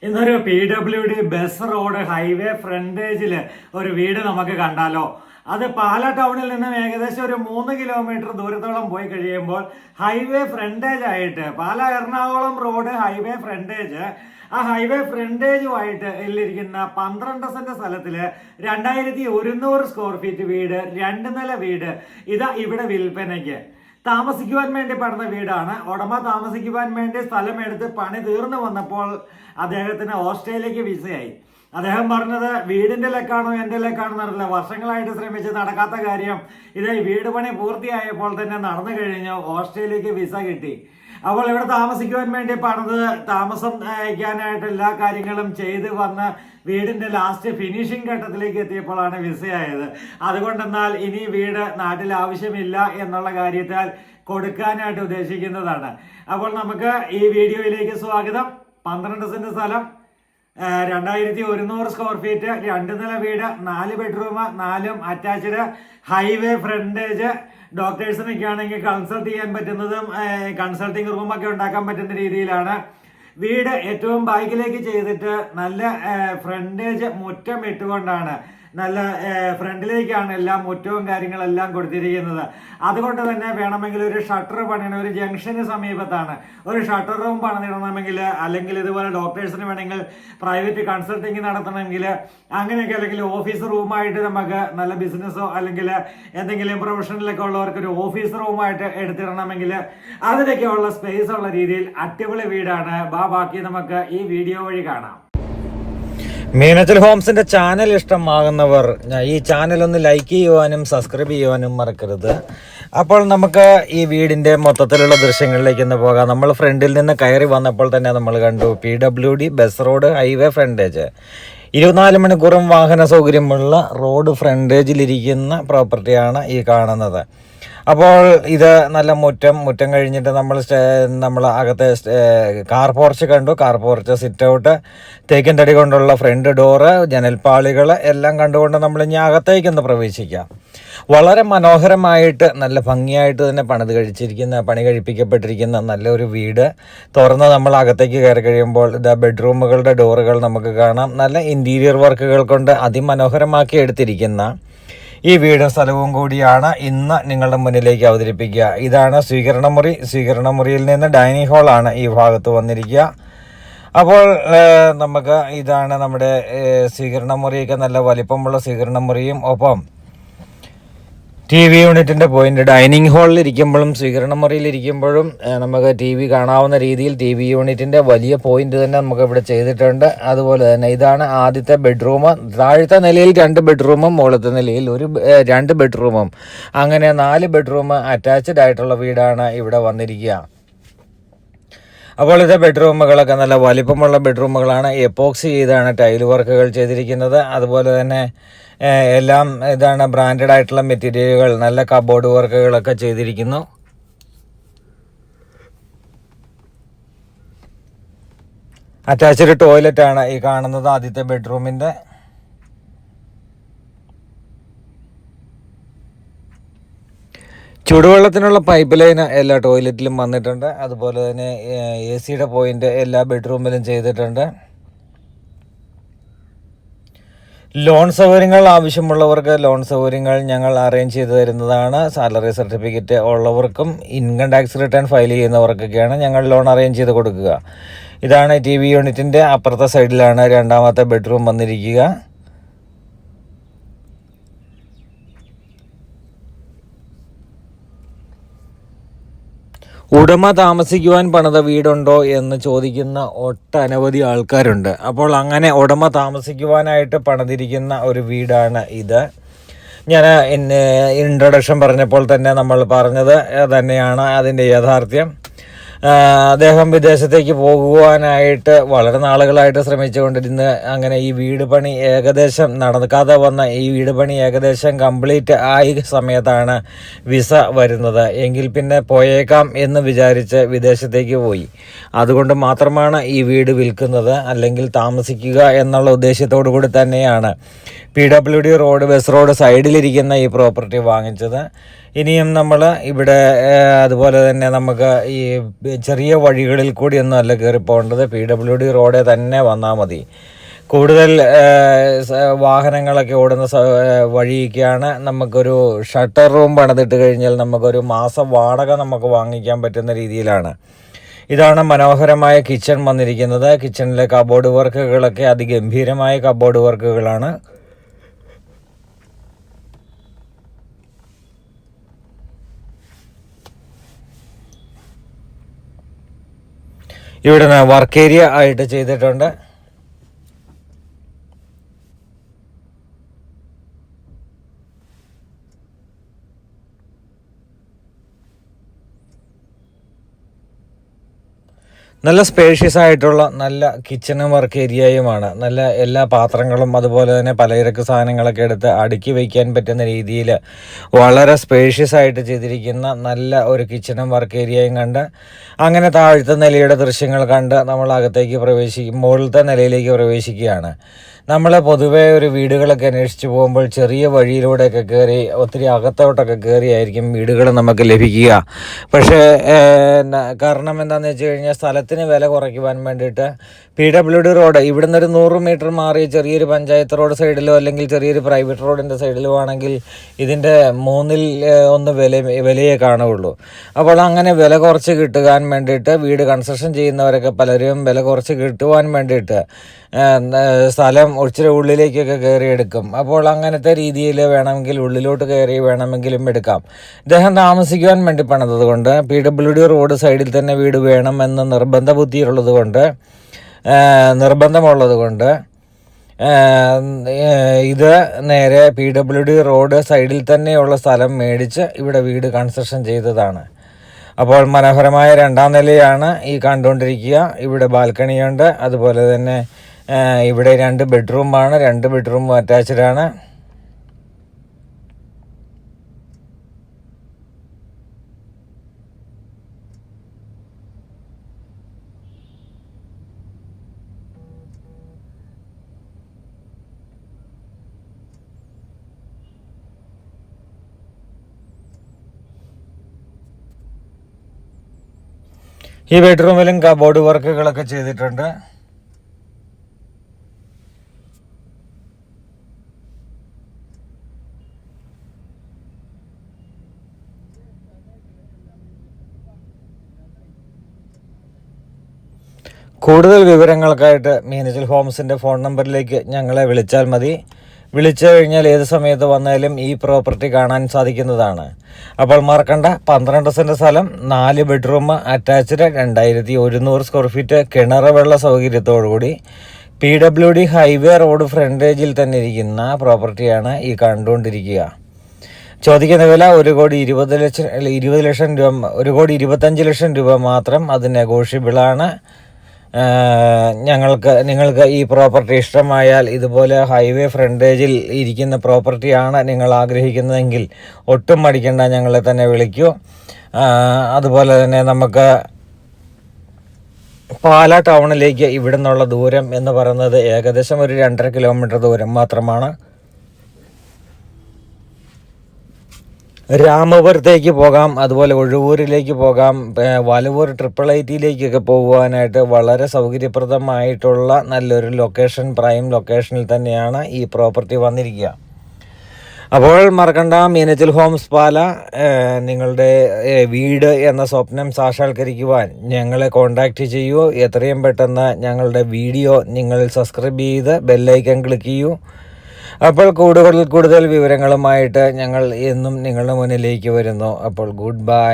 ഇന്നൊരു PWD bus road highway ഫ്രണ്ടേജിൽ ഒരു വീട് നമുക്ക് കണ്ടാലോ. അത് പാലാ ടൗണിൽ നിന്നും ഏകദേശം ഒരു 3 കിലോമീറ്റർ ദൂരത്തോളം പോയി കഴിയുമ്പോൾ ഹൈവേ ഫ്രണ്ടേജ് ആയിട്ട് Pala Ernakulam road highway frontage, ആ ഹൈവേ ഫ്രണ്ടേജുമായിട്ട് ഇല്ലിരിക്കുന്ന 12 സെന്റ് സ്ഥലത്തില് 2100 സ്ക്വയർ ഫീറ്റ് വീട്, 2 നില വീട് ഇതാ ഇവിടെ വിൽപ്പനയ്ക്ക്. താമസിക്കുവാൻ വേണ്ടി പണിത വീടാണ്. ഉടമ താമസിക്കുവാൻ വേണ്ടി സ്ഥലം എടുത്ത് പണി തീർന്നു വന്നപ്പോൾ അദ്ദേഹത്തിന് ഓസ്ട്രേലിയക്ക് വിസയായി. അദ്ദേഹം പറഞ്ഞത് വീടിന്റെ ലെക്കാണോ എന്റെ ലെക്കാണോ എന്നറിയില്ല, വർഷങ്ങളായിട്ട് ശ്രമിച്ച് നടക്കാത്ത കാര്യം ഇതേ വീട് പണി പൂർത്തിയായപ്പോൾ തന്നെ നടന്നു കഴിഞ്ഞു, ഓസ്ട്രേലിയക്ക് വിസ കിട്ടി. അപ്പോൾ ഇവിടെ താമസിക്കുവാൻ വേണ്ടി പണിത് താമസം അയക്കാനായിട്ട് എല്ലാ കാര്യങ്ങളും ചെയ്ത് വന്ന് വീടിന്റെ ലാസ്റ്റ് ഫിനിഷിംഗ് ഘട്ടത്തിലേക്ക് എത്തിയപ്പോഴാണ് വിസയായത്. അതുകൊണ്ടെന്നാൽ ഇനി വീട് നാട്ടിൽ ആവശ്യമില്ല എന്നുള്ള കാര്യത്താൽ കൊടുക്കാനായിട്ട് ഉദ്ദേശിക്കുന്നതാണ്. അപ്പോൾ നമുക്ക് ഈ വീഡിയോയിലേക്ക് സ്വാഗതം. 12 സെന്റ് സ്ഥലം, 2100 സ്ക്വയർ ഫീറ്റ്, 2 നില വീട്, 4 ബെഡ്റൂം, 4 അറ്റാച്ച്ഡ്, ഹൈവേ ഫ്രണ്ടേജ്. ഡോക്ടേഴ്സിനൊക്കെ ആണെങ്കിൽ കൺസൾട്ട് ചെയ്യാൻ പറ്റുന്നതും കൺസൾട്ടിങ് റൂമൊക്കെ ഉണ്ടാക്കാൻ പറ്റുന്ന രീതിയിലാണ് വീട്. ഏറ്റവും ബാക്കിലേക്ക് ചെയ്തിട്ട് നല്ല ഫ്രണ്ടേജ് മുറ്റം ഇട്ടുകൊണ്ടാണ്, നല്ല ഫ്രണ്ടിലേക്കാണ് എല്ലാ മുറ്റവും കാര്യങ്ങളെല്ലാം കൊടുത്തിരിക്കുന്നത്. അതുകൊണ്ട് തന്നെ വേണമെങ്കിൽ ഒരു ഷട്ടർ പണിയണം, ഒരു ജംഗ്ഷന് സമീപത്താണ് ഒരു ഷട്ടർ റൂം പണിതിടണമെങ്കിൽ, അല്ലെങ്കിൽ ഇതുപോലെ ഡോക്ടേഴ്സിന് വേണമെങ്കിൽ പ്രൈവറ്റ് കൺസൾട്ടിങ് നടത്തണമെങ്കിൽ അങ്ങനെയൊക്കെ, അല്ലെങ്കിൽ ഓഫീസ് റൂമായിട്ട് നമുക്ക് നല്ല ബിസിനസ്സോ അല്ലെങ്കിൽ എന്തെങ്കിലും പ്രൊഫഷണലൊക്കെ ഉള്ളവർക്ക് ഒരു ഓഫീസ് റൂമായിട്ട് എടുത്തിടണമെങ്കിൽ അതിനൊക്കെയുള്ള സ്പേസ് ഉള്ള രീതിയിൽ അടിപൊളി വീടാണ്. ബാക്കി നമുക്ക് ഈ വീഡിയോ വഴി കാണാം. മീനച്ചൽ ഹോംസിന്റെ ചാനൽ ഇഷ്ടമാകുന്നവർ ഈ ചാനൽ ഒന്ന് ലൈക്ക് ചെയ്യുവാനും സബ്സ്ക്രൈബ് ചെയ്യുവാനും മറക്കരുത്. അപ്പോൾ നമുക്ക് ഈ വീടിന്റെ മൊത്തത്തിലുള്ള ദൃശ്യങ്ങളിലേക്ക് ഒന്ന് പോകാം. നമ്മൾ ഫ്രണ്ടിൽ നിന്ന് കയറി വന്നപ്പോൾ തന്നെ നമ്മൾ കണ്ടു PWD bus road highway frontage. 24 മണിക്കൂറും വാഹന സൗകര്യമുള്ള റോഡ് ഫ്രണ്ടേജിലിരിക്കുന്ന പ്രോപ്പർട്ടിയാണ് ഈ കാണുന്നത്. അപ്പോൾ ഇത് നല്ല മുറ്റം കഴിഞ്ഞിട്ട് നമ്മൾ അകത്തെ കാർ പോർച്ച് കണ്ടു. കാർ പോർച്ച്, സിറ്റ് ഔട്ട്, തേക്കിൻ തടി കൊണ്ടുള്ള ഫ്രണ്ട് ഡോറ്, ജനൽപ്പാളികൾ എല്ലാം കണ്ടുകൊണ്ട് നമ്മൾ ഇനി അകത്തേക്കൊന്ന് പ്രവേശിക്കാം. വളരെ മനോഹരമായിട്ട് നല്ല ഭംഗിയായിട്ട് തന്നെ പണി കഴിപ്പിക്കപ്പെട്ടിരിക്കുന്ന നല്ലൊരു വീട്. തുറന്ന് നമ്മൾ അകത്തേക്ക് കയറി കഴിയുമ്പോൾ ഇതാ ബെഡ്റൂമുകളുടെ ഡോറുകൾ നമുക്ക് കാണാം. നല്ല ഇൻറ്റീരിയർ വർക്കുകൾ കൊണ്ട് അതിമനോഹരമാക്കി എടുത്തിരിക്കുന്ന ഈ വീടും സ്ഥലവും കൂടിയാണ് ഇന്ന് നിങ്ങളുടെ മുന്നിലേക്ക് അവതരിപ്പിക്കുക. ഇതാണ് സ്വീകരണമുറി. സ്വീകരണമുറിയിൽ നിന്ന് ഡൈനിങ് ഹാളാണ് ഈ ഭാഗത്ത് വന്നിരിക്കുക. അപ്പോൾ നമുക്ക് ഇതാണ് നമ്മുടെ സ്വീകരണമുറിയൊക്കെ നല്ല വലിപ്പമുള്ള സ്വീകരണമുറിയും ഒപ്പം TV യൂണിറ്റിൻ്റെ പോയിന്റ്. ഡൈനിങ് ഹാളിൽ ഇരിക്കുമ്പോഴും സ്വീകരണമുറിയിൽ ഇരിക്കുമ്പോഴും നമുക്ക് TV കാണാവുന്ന രീതിയിൽ TV യൂണിറ്റിൻ്റെ വലിയ പോയിന്റ് തന്നെ നമുക്ക് ഇവിടെ ചെയ്തിട്ടുണ്ട്. അതുപോലെ തന്നെ ഇതാണ് ആദ്യത്തെ ബെഡ്റൂം. താഴത്തെ നിലയിൽ 2 ബെഡ്റൂമും മുകളിലത്തെ നിലയിൽ 2 ബെഡ്റൂമും, അങ്ങനെ 4 ബെഡ്റൂം അറ്റാച്ച്ഡ് ആയിട്ടുള്ള വീടാണ് ഇവിടെ വന്നിരിക്കുക. അപ്പോൾ ഇത് ബെഡ്റൂമുകളൊക്കെ നല്ല വലിപ്പമുള്ള ബെഡ്റൂമുകളാണ്. എപ്പോക്സി ചെയ്താണ് ടൈൽ വർക്കുകൾ ചെയ്തിരിക്കുന്നത്. അതുപോലെ തന്നെ എല്ലാം ഇതാണ് ബ്രാൻഡഡ് ആയിട്ടുള്ള മെറ്റീരിയലുകൾ, നല്ല കബോർഡ് വർക്കുകളൊക്കെ ചെയ്തിരിക്കുന്നു. അറ്റാച്ച്ഡ് ടോയ്ലറ്റ് ആണ് ഈ കാണുന്നത് ആദ്യത്തെ ബെഡ്റൂമിൻ്റെ. ചൂടുവെള്ളത്തിനുള്ള പൈപ്പ് ലൈൻ എല്ലാ ടോയ്ലറ്റിലും വന്നിട്ടുണ്ട്. അതുപോലെ തന്നെ AC പോയിന്റ് എല്ലാ ബെഡ്റൂമിലും ചെയ്തിട്ടുണ്ട്. ലോൺ സൗകര്യങ്ങൾ ആവശ്യമുള്ളവർക്ക് ലോൺ സൗകര്യങ്ങൾ ഞങ്ങൾ അറേഞ്ച് ചെയ്ത് തരുന്നതാണ്. സാലറി സർട്ടിഫിക്കറ്റ് ഉള്ളവർക്കും ഇൻകം ടാക്സ് റിട്ടേൺ ഫയൽ ചെയ്യുന്നവർക്കൊക്കെയാണ് ഞങ്ങൾ ലോൺ അറേഞ്ച് ചെയ്ത് കൊടുക്കുക. ഇതാണ് TV യൂണിറ്റിൻ്റെ അപ്പുറത്തെ സൈഡിലാണ് 2ാമത്തെ ബെഡ്റൂം വന്നിരിക്കുക. ഉടമ താമസിക്കുവാൻ പണിത വീടുണ്ടോ എന്ന് ചോദിക്കുന്ന ഒട്ടനവധി ആൾക്കാരുണ്ട്. അപ്പോൾ അങ്ങനെ ഉടമ താമസിക്കുവാനായിട്ട് പണിതിരിക്കുന്ന ഒരു വീടാണ് ഇത്. ഞാൻ ഇൻട്രൊഡക്ഷൻ പറഞ്ഞപ്പോൾ തന്നെ നമ്മൾ പറഞ്ഞത് തന്നെയാണ് അതിൻ്റെ യാഥാർത്ഥ്യം. അദ്ദേഹം വിദേശത്തേക്ക് പോകുവാനായിട്ട് വളരെ നാളുകളായിട്ട് ശ്രമിച്ചുകൊണ്ടിരുന്ന, അങ്ങനെ ഈ വീട് പണി ഏകദേശം നടക്കാതെ വന്ന ഈ വീട് പണി ഏകദേശം കംപ്ലീറ്റ് ആയ സമയത്താണ് വിസ വരുന്നത്. എങ്കിൽ പിന്നെ പോയേക്കാം എന്ന് വിചാരിച്ച് വിദേശത്തേക്ക് പോയി. അതുകൊണ്ട് മാത്രമാണ് ഈ വീട് വിൽക്കുന്നത്, അല്ലെങ്കിൽ താമസിക്കുക എന്നുള്ള ഉദ്ദേശത്തോടു കൂടി തന്നെയാണ് PWD റോഡ് ബസ് റോഡ് സൈഡിലിരിക്കുന്ന ഈ പ്രോപ്പർട്ടി വാങ്ങിച്ചത്. ഇനിയും നമ്മൾ ഇവിടെ അതുപോലെ തന്നെ നമുക്ക് ഈ ചെറിയ വഴികളിൽ കൂടിയൊന്നും അല്ല കയറി പോകേണ്ടത്, PWD റോഡിൽ തന്നെ വന്നാൽ മതി. കൂടുതൽ വാഹനങ്ങളൊക്കെ ഓടുന്ന വഴിക്കാണ് നമുക്കൊരു ഷട്ടർ റൂം പണിതിട്ട് കഴിഞ്ഞാൽ നമുക്കൊരു മാസം വാടക നമുക്ക് വാങ്ങിക്കാൻ പറ്റുന്ന രീതിയിലാണ്. ഇതാണ് മനോഹരമായ കിച്ചൺ വന്നിരിക്കുന്നത്. കിച്ചണിലെ കബോർഡ് വർക്കുകളൊക്കെ അതിഗംഭീരമായ കബോർഡ് വർക്കുകളാണ്. ഇവിടെ വർക്ക് ഏരിയ ആയിട്ട് ചെയ്തിട്ടുണ്ട്. നല്ല സ്പേഷ്യസ് ആയിട്ടുള്ള നല്ല കിച്ചണും വർക്ക് ഏരിയയുമാണ്. നല്ല എല്ലാ പാത്രങ്ങളും അതുപോലെ തന്നെ പലചരക്ക് സാധനങ്ങളൊക്കെ എടുത്ത് അടുക്കി വയ്ക്കാൻ പറ്റുന്ന രീതിയിൽ വളരെ സ്പേഷ്യസ് ആയിട്ട് ചെയ്തിരിക്കുന്ന നല്ല ഒരു കിച്ചണും വർക്ക് ഏരിയയും കണ്ട് അങ്ങനെ താഴത്തെ നിലയുടെ ദൃശ്യങ്ങൾ കണ്ട് നമ്മൾ അകത്തേക്ക് മുകളിലത്തെ നിലയിലേക്ക് പ്രവേശിക്കുകയാണ്. നമ്മൾ പൊതുവേ ഒരു വീടുകളൊക്കെ അന്വേഷിച്ച് പോകുമ്പോൾ ചെറിയ വഴിയിലൂടെയൊക്കെ കയറി ഒത്തിരി അകത്തോട്ടൊക്കെ കയറിയായിരിക്കും വീടുകൾ നമുക്ക് ലഭിക്കുക. പക്ഷേ കാരണം എന്താണെന്ന് വെച്ച് കഴിഞ്ഞാൽ സ്ഥലത്തിന് വില കുറയ്ക്കുവാൻ വേണ്ടിയിട്ട് PWD റോഡ് ഇവിടുന്ന് ഒരു 100 മീറ്റർ മാറി ചെറിയൊരു പഞ്ചായത്ത് റോഡ് സൈഡിലോ അല്ലെങ്കിൽ ചെറിയൊരു പ്രൈവറ്റ് റോഡിൻ്റെ സൈഡിലോ ആണെങ്കിൽ ഇതിൻ്റെ 1/3 വിലയെ കാണുകയുള്ളൂ. അപ്പോൾ അങ്ങനെ വില കുറച്ച് കിട്ടുവാൻ വേണ്ടിയിട്ട് വീട് കൺസ്ട്രക്ഷൻ ചെയ്യുന്നവരൊക്കെ പലരും വില കുറച്ച് കിട്ടുവാൻ വേണ്ടിയിട്ട് സ്ഥലം ഇച്ചിരി ഉള്ളിലേക്കൊക്കെ കയറി എടുക്കും. അപ്പോൾ അങ്ങനത്തെ രീതിയിൽ വേണമെങ്കിൽ ഉള്ളിലോട്ട് കയറി വേണമെങ്കിലും എടുക്കാം. ഇദ്ദേഹം താമസിക്കുവാൻ വേണ്ടി പണിതത് കൊണ്ട് PWD റോഡ് സൈഡിൽ തന്നെ വീട് വേണമെന്ന് നിർബന്ധമുള്ളത് കൊണ്ട് ഇത് നേരെ PWD റോഡ് സൈഡിൽ തന്നെയുള്ള സ്ഥലം മേടിച്ച് ഇവിടെ വീട് കൺസ്ട്രക്ഷൻ ചെയ്തതാണ്. അപ്പോൾ മനോഹരമായ 2ാം നിലയാണ് ഈ കണ്ടുകൊണ്ടിരിക്കുക. ഇവിടെ ബാൽക്കണിയുണ്ട്. അതുപോലെ തന്നെ ഇവിടെ 2 ബെഡ്റൂമാണ്. 2 ബെഡ്റൂം അറ്റാച്ച്ഡ് ആണ്. ഈ ബെഡ്റൂമിലും കബോർഡ് വർക്കുകളൊക്കെ ചെയ്തിട്ടുണ്ട്. കൂടുതൽ വിവരങ്ങൾക്കായിട്ട് മീനച്ചിൽ ഹോംസിൻ്റെ ഫോൺ നമ്പറിലേക്ക് ഞങ്ങളെ വിളിച്ചാൽ മതി. വിളിച്ചു കഴിഞ്ഞാൽ ഏത് സമയത്ത് വന്നാലും ഈ പ്രോപ്പർട്ടി കാണാൻ സാധിക്കുന്നതാണ്. അപ്പോൾ മറക്കണ്ട, 12 സെൻറ്റ് സ്ഥലം, 4 ബെഡ്റൂം അറ്റാച്ച്ഡ്, 2100 സ്ക്വയർ ഫീറ്റ് കിണർ വെള്ള സൗകര്യത്തോടുകൂടി PWD ഹൈവേ റോഡ് ഫ്രണ്ടേജിൽ തന്നെ ഇരിക്കുന്ന പ്രോപ്പർട്ടിയാണ് ഈ കണ്ടുകൊണ്ടിരിക്കുക. ചോദിക്കുന്ന വില 1,20 ലക്ഷം രൂപ, 1,25 ലക്ഷം രൂപ മാത്രം. അത് നെഗോഷ്യബിളാണ്. നിങ്ങൾക്ക് ഈ പ്രോപ്പർട്ടി ഇഷ്ടമായാൽ, ഇതുപോലെ ഹൈവേ ഫ്രണ്ടേജിൽ ഇരിക്കുന്ന പ്രോപ്പർട്ടിയാണ് നിങ്ങൾ ആഗ്രഹിക്കുന്നതെങ്കിൽ ഒട്ടും മടിക്കേണ്ട, ഞങ്ങളെ തന്നെ വിളിക്കൂ. അതുപോലെ തന്നെ നമുക്ക് പാലാ ടൗണിലേക്ക് ഇവിടെ നിന്നുള്ള ദൂരം എന്ന് പറയുന്നത് ഏകദേശം ഒരു 2.5 കിലോമീറ്റർ ദൂരം മാത്രമാണ്. രാമപുരത്തേക്ക് പോകാം, അതുപോലെ ഒഴുവൂരിലേക്ക് പോകാം, വലവൂർ 888 പോകുവാനായിട്ട് വളരെ സൗകര്യപ്രദമായിട്ടുള്ള നല്ലൊരു ലൊക്കേഷൻ, പ്രൈം ലൊക്കേഷനിൽ തന്നെയാണ് ഈ പ്രോപ്പർട്ടി വന്നിരിക്കുക. അപ്പോൾ മറക്കണ്ട, മീനച്ചിൽ ഹോംസ് പാല നിങ്ങളുടെ വീട് എന്ന സ്വപ്നം സാക്ഷാത്കരിക്കുവാൻ ഞങ്ങളെ കോൺടാക്റ്റ് ചെയ്യൂ. എത്രയും പെട്ടെന്ന് ഞങ്ങളുടെ വീഡിയോ നിങ്ങൾ സബ്സ്ക്രൈബ് ചെയ്ത് ബെല്ലൈക്കൺ ക്ലിക്ക് ചെയ്യൂ. അപ്പോൾ കൂടുതൽ വിവരങ്ങളുമായിട്ട് ഞങ്ങൾ എന്നും നിങ്ങളുടെ മുന്നിലേക്ക് വരുന്നു. അപ്പോൾ ഗുഡ് ബൈ.